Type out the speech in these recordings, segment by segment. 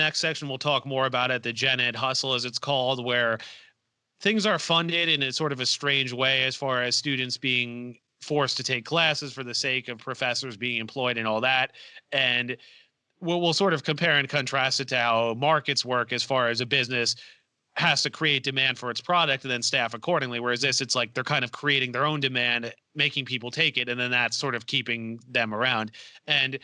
next section, we'll talk more about it, the Gen Ed hustle, as it's called, where things are funded in a sort of a strange way as far as students being forced to take classes for the sake of professors being employed and all that. And we'll sort of compare and contrast it to how markets work as far as a business has to create demand for its product and then staff accordingly. Whereas this, it's like they're kind of creating their own demand, making people take it, and then that's sort of keeping them around. And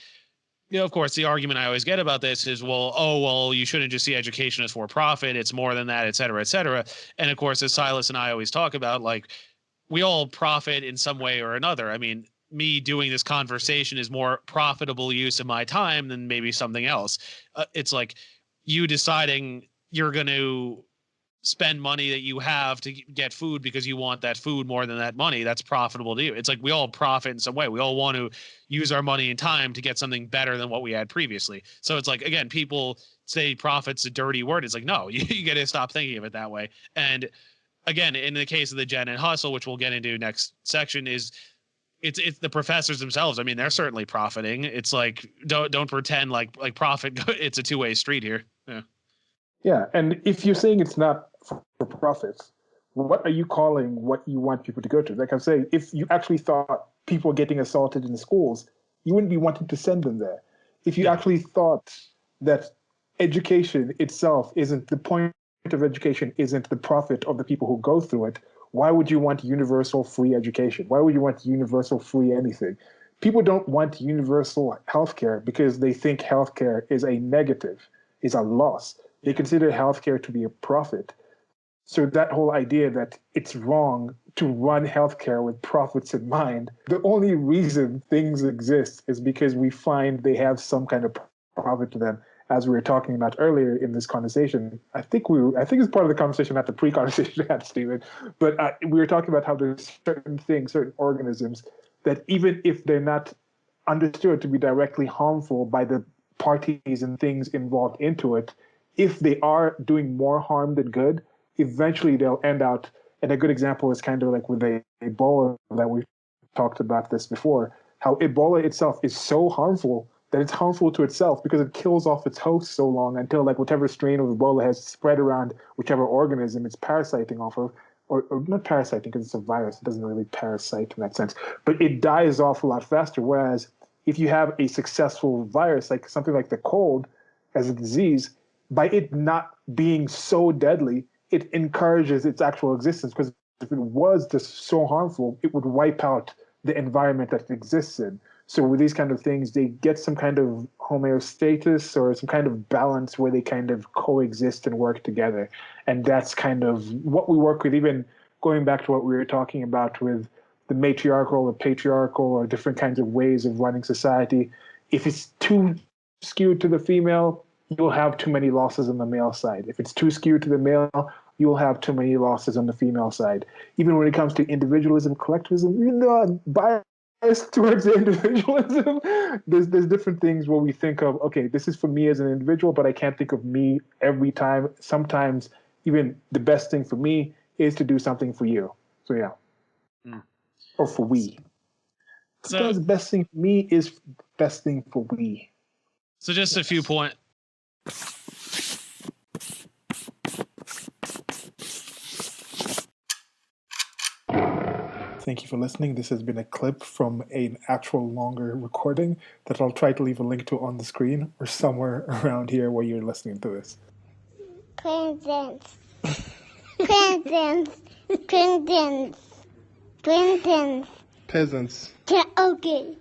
of course, the argument I always get about this is, well, you shouldn't just see education as for profit. It's more than that, et cetera, et cetera. And of course, as Silas and I always talk about, like, we all profit in some way or another. I mean, me doing this conversation is more profitable use of my time than maybe something else. It's like you deciding you're going to spend money that you have to get food because you want that food more than that money. That's profitable to you. It's like we all profit in some way. We all want to use our money and time to get something better than what we had previously. So it's like, again, people say profit's a dirty word. It's like, no, you got to stop thinking of it that way. And again, in the case of the Gen Ed hustle, which we'll get into next section, is it's the professors themselves. I mean, they're certainly profiting. It's like, don't pretend like profit. It's a two-way street here. Yeah. Yeah, and if you're saying it's not for profits, what are you calling what you want people to go to? Like I'm saying, if you actually thought people were getting assaulted in schools, you wouldn't be wanting to send them there. If you actually thought that education itself isn't the point of education, isn't the profit of the people who go through it, why would you want universal free education? Why would you want universal free anything? People don't want universal healthcare because they think healthcare is a negative, is a loss. They consider healthcare to be a profit. So that whole idea that it's wrong to run healthcare with profits in mind, the only reason things exist is because we find they have some kind of profit to them. As we were talking about earlier in this conversation, I think it's part of the conversation, not the pre-conversation we had, Stephen, but we were talking about how there's certain things, certain organisms that even if they're not understood to be directly harmful by the parties and things involved into it, if they are doing more harm than good, eventually they'll end out. And a good example is kind of like with Ebola that we've talked about this before, how Ebola itself is so harmful that it's harmful to itself because it kills off its host so long until like whatever strain of Ebola has spread around whichever organism it's parasiting off of, or not parasiting because it's a virus, it doesn't really parasite in that sense, but it dies off a lot faster. Whereas if you have a successful virus, like something like the cold as a disease, by it not being so deadly, it encourages its actual existence, because if it was just so harmful, it would wipe out the environment that it exists in. So with these kind of things, they get some kind of homeostasis or some kind of balance where they kind of coexist and work together. And that's kind of what we work with, even going back to what we were talking about with the matriarchal or patriarchal or different kinds of ways of running society. If it's too skewed to the female, you'll have too many losses on the male side. If it's too skewed to the male, you'll have too many losses on the female side. Even when it comes to individualism, collectivism, even though I'm biased towards the individualism, there's different things where we think of, okay, this is for me as an individual, but I can't think of me every time. Sometimes even the best thing for me is to do something for you. So yeah. Or for we. Sometimes the best thing for me is the best thing for we. So just a few points. Thank you for listening. This has been a clip from an actual longer recording that I'll try to leave a link to on the screen or somewhere around here where you're listening to this. Presents. Presents. Presents. Presents. Peasants. Okay.